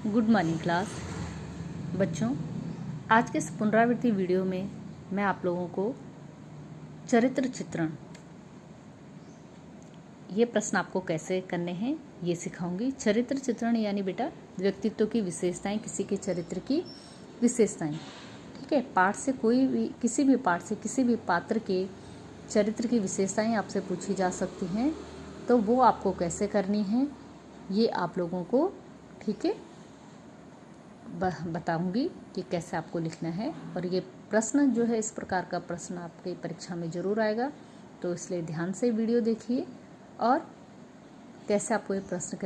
Good morning class. बच्चों, आज के इस पुनरावृत्ति वीडियो में मैं आप लोगों को चरित्र चित्रण, ये प्रश्न आपको कैसे करने हैं ये सिखाऊंगी। चरित्र चित्रण यानी बेटा व्यक्तित्व की विशेषताएं, किसी के चरित्र की विशेषताएं। ठीक है, पाठ से किसी भी पाठ से किसी भी पात्र के चरित्र की विशेषताएं आपसे पूछी जा सकती हैं, तो वो आपको कैसे करनी है ये आप लोगों को, ठीक है, बताऊंगी कि कैसे आपको लिखना है। और ये प्रश्न जो है, इस प्रकार का प्रश्न आपके परीक्षा में ज़रूर आएगा, तो इसलिए ध्यान से वीडियो देखिए और कैसे आपको ये प्रश्न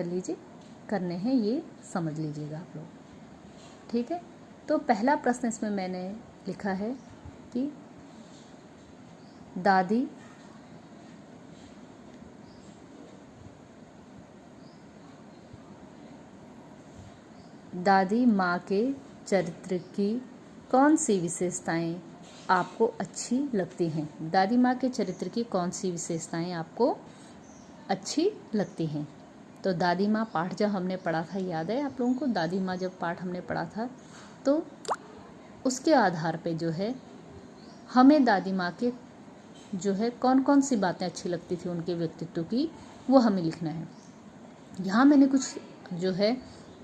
करने हैं ये समझ लीजिएगा आप लोग। ठीक है, तो पहला प्रश्न इसमें मैंने लिखा है कि दादी माँ के चरित्र की कौन सी विशेषताएं आपको अच्छी लगती हैं। दादी माँ के चरित्र की कौन सी विशेषताएं आपको अच्छी लगती हैं। तो दादी माँ पाठ जब हमने पढ़ा था, याद है आप लोगों को? दादी माँ जब पाठ हमने पढ़ा था तो उसके आधार पे जो है हमें दादी माँ के जो है कौन कौन सी बातें अच्छी लगती थी उनके व्यक्तित्व की, वो हमें लिखना है। यहाँ मैंने कुछ जो है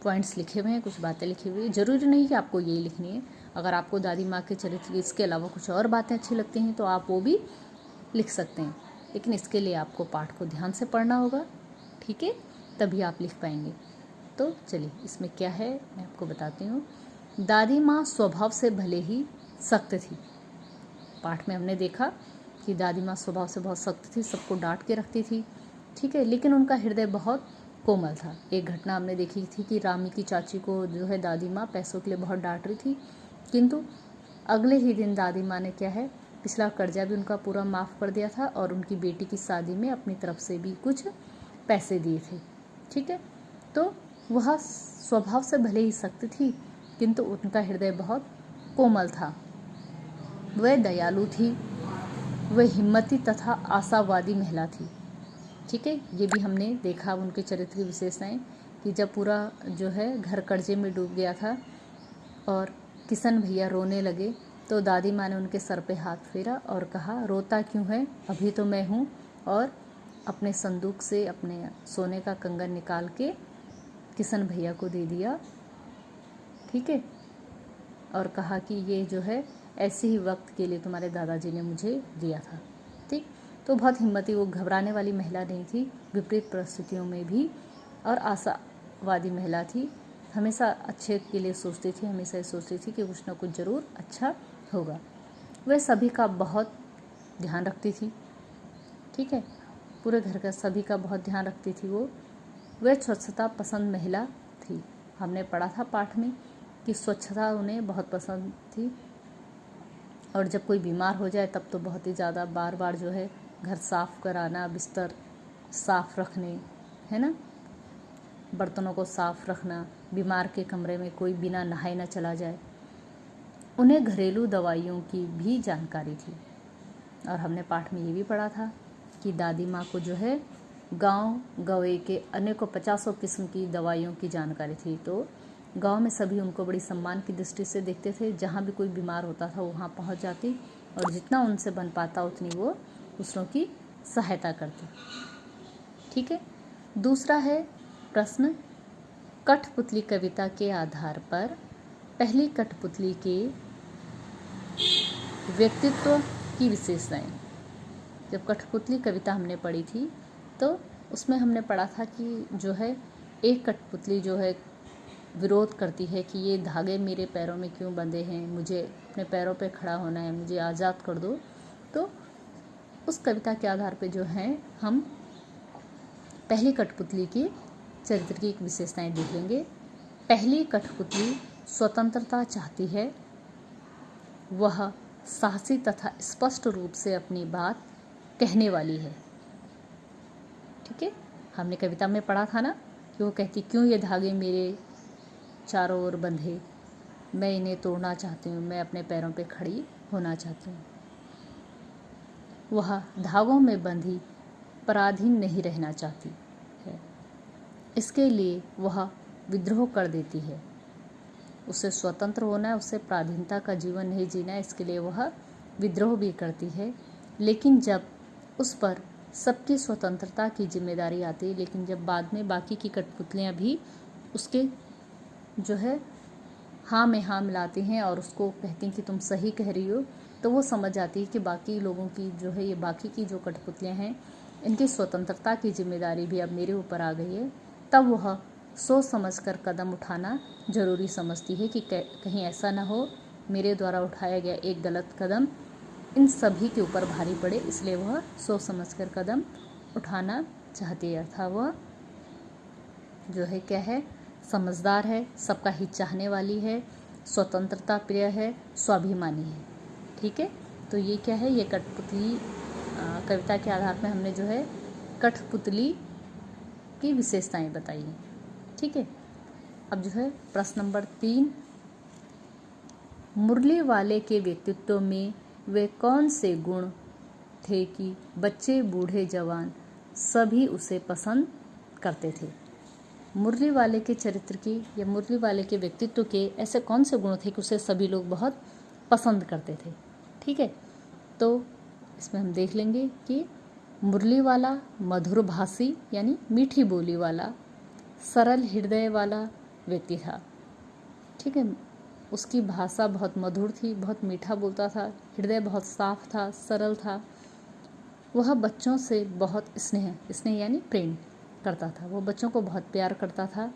पॉइंट्स लिखे हुए हैं, कुछ बातें लिखी हुई है। ज़रूरी नहीं कि आपको यही लिखनी है। अगर आपको दादी माँ के चरित्र की इसके अलावा कुछ और बातें अच्छी लगती हैं तो आप वो भी लिख सकते हैं, लेकिन इसके लिए आपको पाठ को ध्यान से पढ़ना होगा, ठीक है, तभी आप लिख पाएंगे। तो चलिए इसमें क्या है मैं आपको बताती हूँ। दादी माँ स्वभाव से भले ही सख्त थी। पाठ में हमने देखा कि दादी माँ स्वभाव से बहुत सख्त थी, सबको डांट के रखती थी, ठीक है, लेकिन उनका हृदय बहुत कोमल था। एक घटना हमने देखी थी कि रामी की चाची को जो है दादी माँ पैसों के लिए बहुत डांट रही थी, किंतु अगले ही दिन दादी माँ ने क्या है, पिछला कर्जा भी उनका पूरा माफ़ कर दिया था और उनकी बेटी की शादी में अपनी तरफ से भी कुछ पैसे दिए थे। ठीक है, तो वह स्वभाव से भले ही सख्त थी, किंतु उनका हृदय बहुत कोमल था। वह दयालु थी, वह हिम्मती तथा आशावादी महिला थी। ठीक है, ये भी हमने देखा उनके चरित्र की विशेषताएं कि जब पूरा जो है घर कर्जे में डूब गया था और किशन भैया रोने लगे, तो दादी माँ ने उनके सर पे हाथ फेरा और कहा, रोता क्यों है, अभी तो मैं हूँ। और अपने संदूक से अपने सोने का कंगन निकाल के किशन भैया को दे दिया, ठीक है, और कहा कि ये जो है ऐसे ही वक्त के लिए तुम्हारे दादाजी ने मुझे दिया था। ठीक, तो बहुत हिम्मती, वो घबराने वाली महिला नहीं थी, विपरीत परिस्थितियों में भी, और आशावादी महिला थी, हमेशा अच्छे के लिए सोचती थी, हमेशा ये सोचती थी कि कुछ ना कुछ ज़रूर अच्छा होगा। वह सभी का बहुत ध्यान रखती थी, ठीक है, पूरे घर का सभी का बहुत ध्यान रखती थी वह स्वच्छता पसंद महिला थी। हमने पढ़ा था पाठ में कि स्वच्छता उन्हें बहुत पसंद थी, और जब कोई बीमार हो जाए तब तो बहुत ही ज़्यादा बार बार जो है घर साफ़ कराना, बिस्तर साफ़ रखने, है ना, बर्तनों को साफ़ रखना, बीमार के कमरे में कोई बिना नहाए ना चला जाए। उन्हें घरेलू दवाइयों की भी जानकारी थी, और हमने पाठ में ये भी पढ़ा था कि दादी माँ को जो है गांव गवे के अनेकों 50 किस्म की दवाइयों की जानकारी थी। तो गांव में सभी उनको बड़ी सम्मान की दृष्टि से देखते थे। जहाँ भी कोई बीमार होता था वहाँ पहुँच जाती, और जितना उनसे बन पाता उतनी वो दूसरों की सहायता करती। ठीक है, दूसरा है प्रश्न, कठपुतली कविता के आधार पर पहली कठपुतली के व्यक्तित्व की विशेषताएं। जब कठपुतली कविता हमने पढ़ी थी तो उसमें हमने पढ़ा था कि जो है एक कठपुतली जो है विरोध करती है कि ये धागे मेरे पैरों में क्यों बंधे हैं, मुझे अपने पैरों पे खड़ा होना है, मुझे आज़ाद कर दो। तो उस कविता के आधार पे जो है हम पहली कठपुतली के चरित्र की विशेषताएं देख लेंगे। पहली कठपुतली स्वतंत्रता चाहती है, वह साहसी तथा स्पष्ट रूप से अपनी बात कहने वाली है। ठीक है, हमने कविता में पढ़ा था ना कि वो कहती, क्यों ये धागे मेरे चारों ओर बंधे, मैं इन्हें तोड़ना चाहती हूँ, मैं अपने पैरों पे खड़ी होना चाहती हूँ। वह धागों में बंधी पराधीन नहीं रहना चाहती है, इसके लिए वह विद्रोह कर देती है। उसे स्वतंत्र होना है, उसे पराधीनता का जीवन नहीं जीना है, इसके लिए वह विद्रोह भी करती है। लेकिन जब उस पर सबकी स्वतंत्रता की जिम्मेदारी आती है, लेकिन जब बाद में बाकी की कठपुतलियाँ भी उसके जो है हाँ में हाँ मिलाती हैं और उसको कहती हैं कि तुम सही कह रही हो, तो वो समझ जाती है कि बाकी लोगों की जो है, ये बाकी की जो कठपुतलियाँ हैं, इनकी स्वतंत्रता की जिम्मेदारी भी अब मेरे ऊपर आ गई है। तब वह सोच समझकर कदम उठाना ज़रूरी समझती है कि कहीं ऐसा ना हो मेरे द्वारा उठाया गया एक गलत कदम इन सभी के ऊपर भारी पड़े, इसलिए वह सोच समझकर कदम उठाना चाहती है। अर्थात वह जो है क्या है, समझदार है, सबका हित चाहने वाली है, स्वतंत्रता प्रिय है, स्वाभिमानी है। ठीक है, तो ये क्या है, ये कठपुतली कविता के आधार पर हमने जो है कठपुतली की विशेषताएं बताई हैं। ठीक है, अब जो है प्रश्न नंबर 3, मुरली वाले के व्यक्तित्व में वे कौन से गुण थे कि बच्चे बूढ़े जवान सभी उसे पसंद करते थे। मुरली वाले के चरित्र की या मुरली वाले के व्यक्तित्व के ऐसे कौन से गुण थे कि उसे सभी लोग बहुत पसंद करते थे। ठीक है, तो इसमें हम देख लेंगे कि मुरली वाला मधुर भाषी यानी मीठी बोली वाला, सरल हृदय वाला व्यक्ति था। ठीक है, उसकी भाषा बहुत मधुर थी, बहुत मीठा बोलता था, हृदय बहुत साफ था, सरल था। वह बच्चों से बहुत स्नेह यानी प्रेम करता था, वो बच्चों को बहुत प्यार करता था।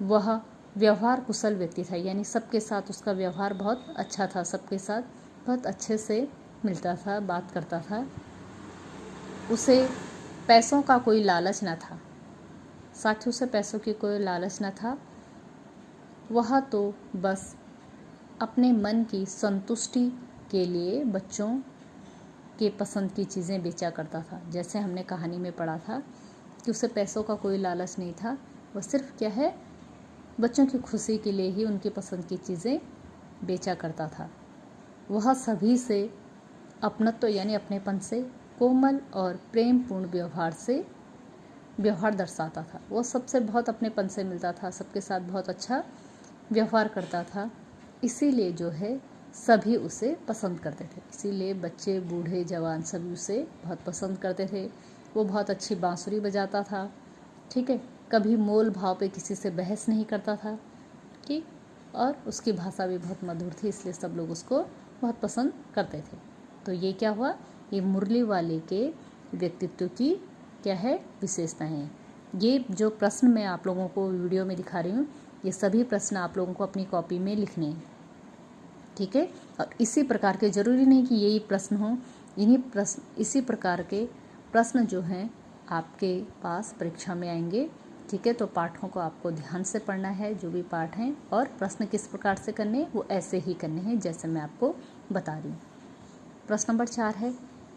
वह व्यवहार कुशल व्यक्ति था, यानी सबके साथ उसका व्यवहार बहुत अच्छा था, सबके साथ बहुत अच्छे से मिलता था, बात करता था। उसे पैसों का कोई लालच न था, साथ ही उसे पैसों की कोई लालच न था। वह तो बस अपने मन की संतुष्टि के लिए बच्चों के पसंद की चीज़ें बेचा करता था। जैसे हमने कहानी में पढ़ा था कि उसे पैसों का कोई लालच नहीं था, वह सिर्फ क्या है, बच्चों की खुशी के लिए ही उनकी पसंद की चीज़ें बेचा करता था। वह सभी से अपनत्व यानी अपनेपन से, कोमल और प्रेमपूर्ण व्यवहार दर्शाता था। वो सबसे बहुत अपनेपन से मिलता था, सबके साथ बहुत अच्छा व्यवहार करता था, इसीलिए जो है सभी उसे पसंद करते थे। इसीलिए बच्चे बूढ़े जवान सभी उसे बहुत पसंद करते थे। वो बहुत अच्छी बांसुरी बजाता था। ठीक है, कभी मोल भाव पे किसी से बहस नहीं करता था। ठीक, और उसकी भाषा भी बहुत मधुर थी, इसलिए सब लोग उसको बहुत पसंद करते थे। तो ये क्या हुआ, ये मुरली वाले के व्यक्तित्व की क्या है, विशेषताएं हैं। ये जो प्रश्न मैं आप लोगों को वीडियो में दिखा रही हूँ, ये सभी प्रश्न आप लोगों को अपनी कॉपी में लिखने हैं। ठीक है, और इसी प्रकार के, जरूरी नहीं कि यही प्रश्न हो, इसी प्रकार के प्रश्न जो हैं आपके पास परीक्षा में आएंगे। ठीक है, तो पाठों को आपको ध्यान से पढ़ना है, जो भी पाठ हैं, और प्रश्न किस प्रकार से करने, वो ऐसे ही करने हैं जैसे मैं आपको बता रही हूँ। प्रश्न नंबर 4 है,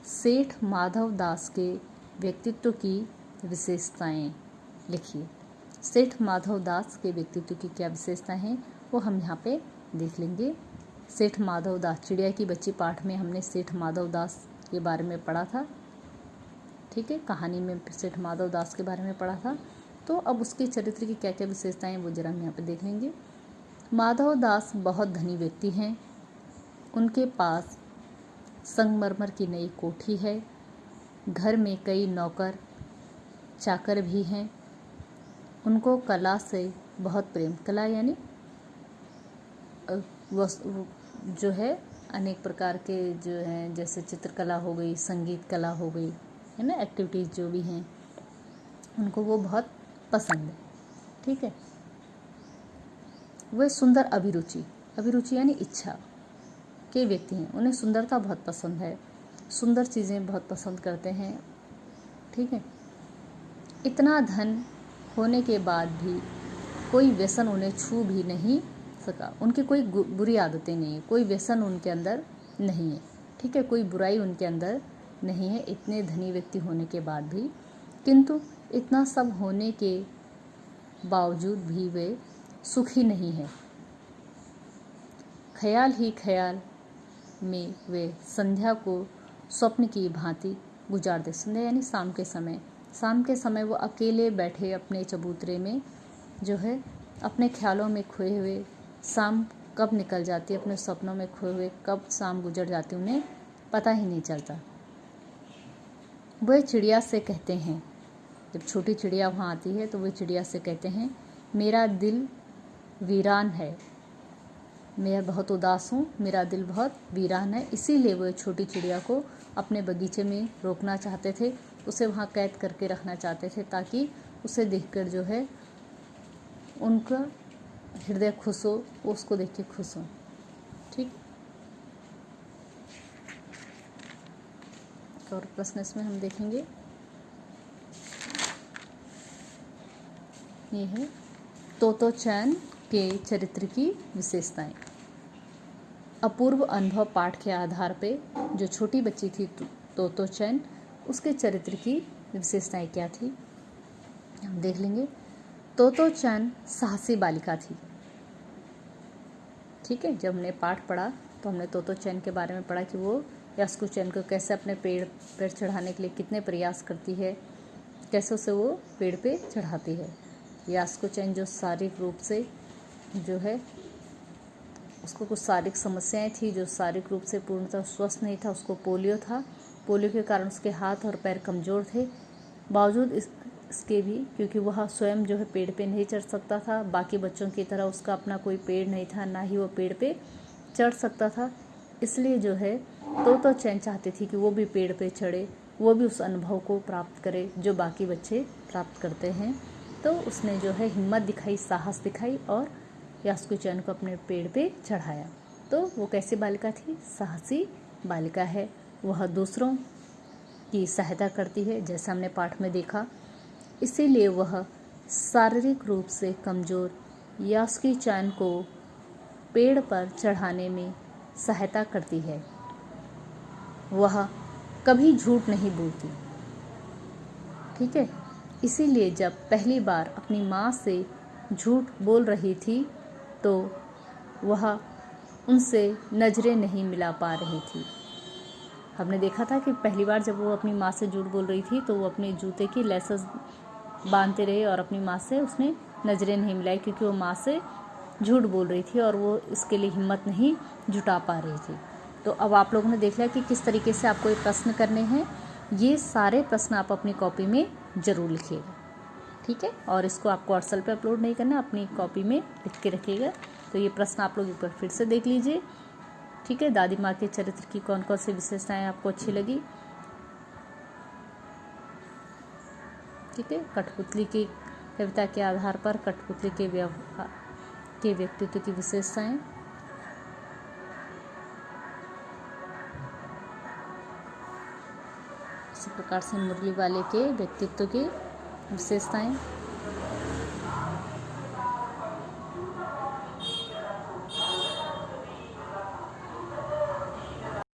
सेठ माधव दास के व्यक्तित्व की विशेषताएं लिखिए। सेठ माधव दास के व्यक्तित्व की क्या विशेषताएं हैं वो हम यहाँ पे देख लेंगे। सेठ माधव दास, चिड़िया की बच्ची पाठ में हमने सेठ माधव दास के बारे में पढ़ा था। ठीक है, कहानी में सेठ माधव दास के बारे में पढ़ा था। तो अब उसके चरित्र की क्या क्या विशेषताएं वो जरा हम यहाँ पे देख लेंगे। माधव दास बहुत धनी व्यक्ति हैं। उनके पास संगमरमर की नई कोठी है। घर में कई नौकर चाकर भी हैं। उनको कला से बहुत प्रेम, कला यानी जो है अनेक प्रकार के जो हैं, जैसे चित्रकला हो गई, संगीत कला हो गई, है ना, एक्टिविटीज़ जो भी हैं उनको वो बहुत पसंद है। ठीक है, वे सुंदर अभिरुचि यानी इच्छा के व्यक्ति हैं। उन्हें सुंदरता बहुत पसंद है, सुंदर चीज़ें बहुत पसंद करते हैं। ठीक है, इतना धन होने के बाद भी कोई व्यसन उन्हें छू भी नहीं सका। उनकी कोई बुरी आदतें नहीं है, कोई व्यसन उनके अंदर नहीं है। ठीक है, कोई बुराई उनके अंदर नहीं है, इतने धनी व्यक्ति होने के बाद भी। किंतु इतना सब होने के बावजूद भी वे सुखी नहीं है। ख्याल ही ख्याल में वे संध्या को स्वप्न की भांति गुजारते। संध्या यानी शाम के समय वो अकेले बैठे अपने चबूतरे में जो है अपने ख्यालों में खोए हुए शाम कब निकल जाती है, अपने सपनों में खोए हुए कब शाम गुजर जाती है, उन्हें पता ही नहीं चलता। वह चिड़िया से कहते हैं, जब छोटी चिड़िया वहाँ आती है तो वह चिड़िया से कहते हैं, मेरा दिल वीरान है, मैं बहुत उदास हूँ, मेरा दिल बहुत वीरान है। इसीलिए वो छोटी चिड़िया को अपने बगीचे में रोकना चाहते थे, उसे वहाँ कैद करके रखना चाहते थे, ताकि उसे देखकर जो है उनका हृदय खुश हो, वो उसको देख के खुश हो। ठीक, और प्रश्न इसमें हम देखेंगे, ये है तोतो चैन के चरित्र की विशेषताएं। अपूर्व अनुभव पाठ के आधार पे जो छोटी बच्ची थी तोतो चैन, उसके चरित्र की विशेषताएं क्या थी हम देख लेंगे। तोतो चैन साहसी बालिका थी। ठीक है, जब हमने पाठ पढ़ा तो हमने तोतो चैन के बारे में पढ़ा कि वो यास्कू चैन को कैसे अपने पेड़ पर चढ़ाने के लिए कितने प्रयास करती है, कैसे उसे वो पेड़ पे चढ़ाती है। यास्कू चैन जो शारीरिक रूप से जो है उसको कुछ शारीरिक समस्याएं थी, जो शारीरिक रूप से पूर्णतः स्वस्थ नहीं था, उसको पोलियो था। पोलियो के कारण उसके हाथ और पैर कमज़ोर थे। बावजूद इसके भी, क्योंकि वह स्वयं जो है पेड़ पे नहीं चढ़ सकता था, बाकी बच्चों की तरह उसका अपना कोई पेड़ नहीं था, ना ही वो पेड़ पे चढ़ सकता था, इसलिए जो है तोतो चैन चाहती थी कि वो भी पेड़ पे चढ़े, वो भी उस अनुभव को प्राप्त करे जो बाकी बच्चे प्राप्त करते हैं। तो उसने जो है हिम्मत दिखाई, साहस दिखाई और यास्कू चैन को अपने पेड़ पे चढ़ाया। तो वो कैसी बालिका थी? साहसी बालिका है। वह दूसरों की सहायता करती है, जैसा हमने पाठ में देखा। इसीलिए वह शारीरिक रूप से कमज़ोर यास्कू चैन को पेड़ पर चढ़ाने में सहायता करती है। वह कभी झूठ नहीं बोलती। ठीक है, इसीलिए जब पहली बार अपनी माँ से झूठ बोल रही थी तो वह उनसे नज़रें नहीं मिला पा रही थी। हमने देखा था कि पहली बार जब वो अपनी माँ से झूठ बोल रही थी तो वो अपने जूते की लेसेस बांधते रहे और अपनी माँ से उसने नज़रें नहीं मिलाई, क्योंकि वो माँ से झूठ बोल रही थी और वो इसके लिए हिम्मत नहीं जुटा पा रही थी। तो अब आप लोगों ने देख लिया कि किस तरीके से आपको ये प्रश्न करने हैं। ये सारे प्रश्न आप अपनी कॉपी में ज़रूर लिखिएगा। ठीक है, और इसको आपको व्हाट्सएप पे अपलोड नहीं करना, अपनी कॉपी में लिख के रखिएगा। तो ये प्रश्न आप लोग एक बार फिर से देख लीजिए। ठीक है, दादी माँ के चरित्र की कौन कौन सी विशेषताएं आपको अच्छी लगी। ठीक है, कठपुतली की कविता के आधार पर कठपुतली के व्यवहार के व्यक्तित्व की विशेषताएं। इसी प्रकार से मुरली वाले के व्यक्तित्व की विशेषताएं।